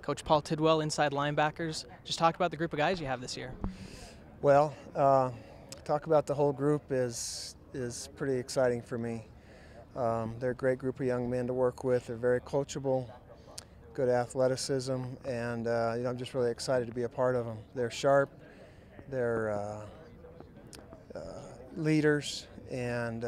Coach Paul Tidwell, inside linebackers. Just talk about the group of guys you have this year. Well, talk about the whole group is pretty exciting for me. They're a great group of young men to work with. They're very coachable, good athleticism, and I'm just really excited to be a part of them. They're sharp, they're leaders, and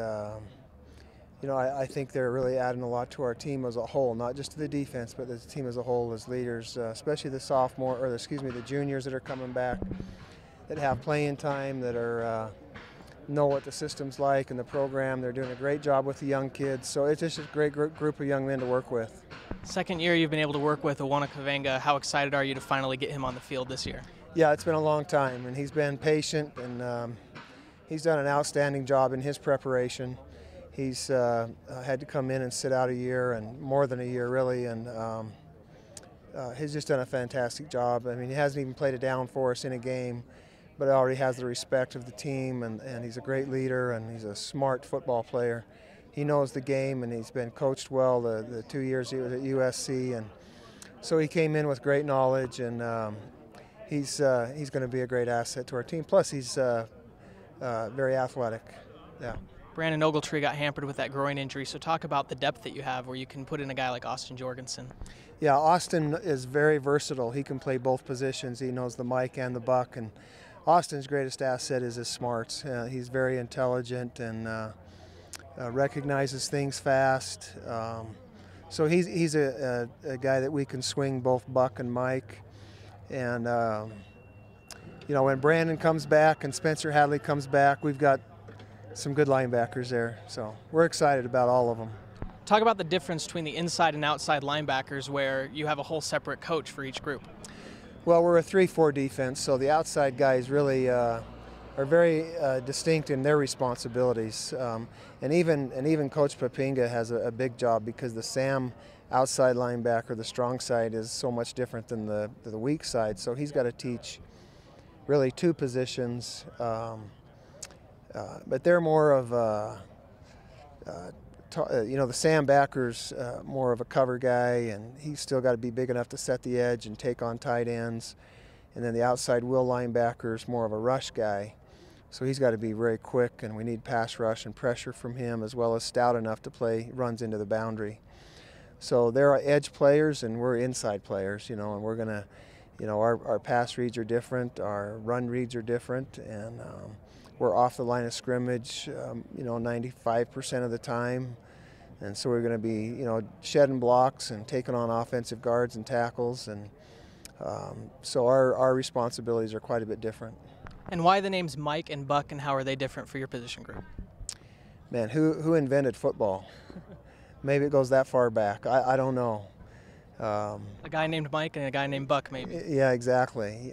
I think they're really adding a lot to our team as a whole, not just to the defense, but the team as a whole as leaders, especially the juniors that are coming back, that have playing time, that are know what the system's like and the program. They're doing a great job with the young kids, so it's just a great group of young men to work with. Second year you've been able to work with Uona Kaveinga. How excited are you to finally get him on the field this year? Yeah, it's been a long time, and he's been patient, and he's done an outstanding job in his preparation. He's had to come in and sit out a year, and more than a year really, and he's just done a fantastic job. I mean, he hasn't even played a down for us in a game, but already has the respect of the team, and he's a great leader, and he's a smart football player. He knows the game, and he's been coached well the 2 years he was at USC, and so he came in with great knowledge, and he's going to be a great asset to our team. Plus, he's very athletic. Yeah. Brandon Ogletree got hampered with that groin injury, so talk about the depth that you have where you can put in a guy like Austin Jorgensen. Yeah, Austin is very versatile. He can play both positions. He knows the mic and the buck, and Austin's greatest asset is his smarts. He's very intelligent and recognizes things fast. So he's a guy that we can swing both buck and mic. And when Brandon comes back and Spencer Hadley comes back, we've got some good linebackers there. So we're excited about all of them. Talk about the difference between the inside and outside linebackers where you have a whole separate coach for each group. Well, we're a 3-4 defense, so the outside guys really are very distinct in their responsibilities. And even Coach Kaveinga has a big job, because the Sam outside linebacker, the strong side, is so much different than the weak side. So he's got to teach really two positions. But they're more of the Sam backer's more of a cover guy, and he's still got to be big enough to set the edge and take on tight ends. And then the outside will linebacker's more of a rush guy, so he's got to be very quick, and we need pass rush and pressure from him, as well as stout enough to play runs into the boundary. So they're edge players, and we're inside players, and we're gonna, our pass reads are different, our run reads are different, and we're off the line of scrimmage, 95% of the time. And so we're going to be, shedding blocks and taking on offensive guards and tackles. And so our responsibilities are quite a bit different. And why the names Mike and Buck, and how are they different for your position group? Man, who invented football? Maybe it goes that far back. I don't know. A guy named Mike and a guy named Buck, maybe. Yeah, exactly.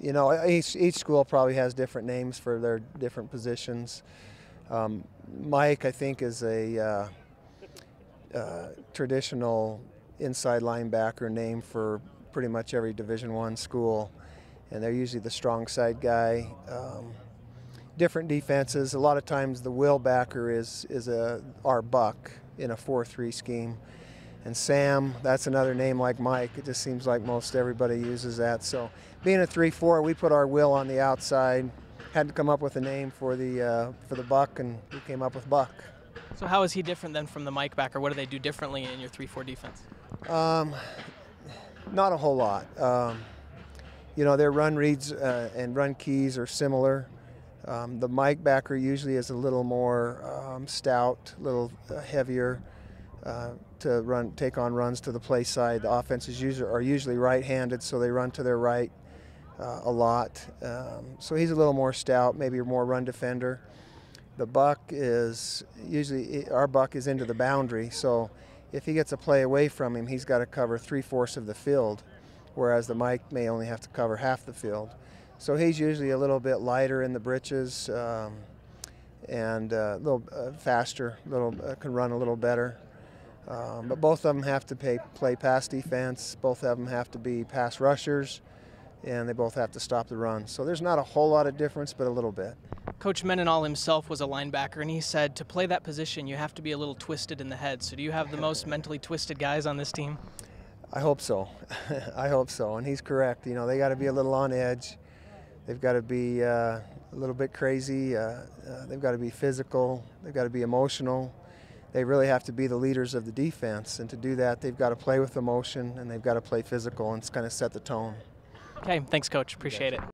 Each school probably has different names for their different positions. Mike, I think, is a traditional inside linebacker name for pretty much every Division I school, and they're usually the strong side guy. Different defenses. A lot of times the will backer is our buck in a 4-3 scheme. And Sam, that's another name like Mike. It just seems like most everybody uses that. So being a 3-4, we put our will on the outside. Had to come up with a name for the buck, and we came up with Buck. So how is he different then from the Mike backer? What do they do differently in your 3-4 defense? Not a whole lot. Their run reads and run keys are similar. The Mike backer usually is a little more stout, a little heavier. To take on runs to the play side. The offenses are usually right-handed, so they run to their right a lot. So he's a little more stout, maybe a more run defender. The buck is our buck is into the boundary, so if he gets a play away from him, he's got to cover 3/4 of the field, whereas the Mike may only have to cover half the field. So he's usually a little bit lighter in the britches and a little faster, can run a little better. But both of them have to play pass defense. Both of them have to be pass rushers, and they both have to stop the run. So there's not a whole lot of difference, but a little bit. Coach Mendenhall himself was a linebacker, and he said to play that position, you have to be a little twisted in the head. So do you have the most mentally twisted guys on this team? I hope so. I hope so. And he's correct. You know, they got to be a little on edge. They've got to be a little bit crazy. They've got to be physical. They've got to be emotional. They really have to be the leaders of the defense. And to do that, they've got to play with emotion and they've got to play physical and kind of set the tone. Okay, thanks, Coach. Appreciate it.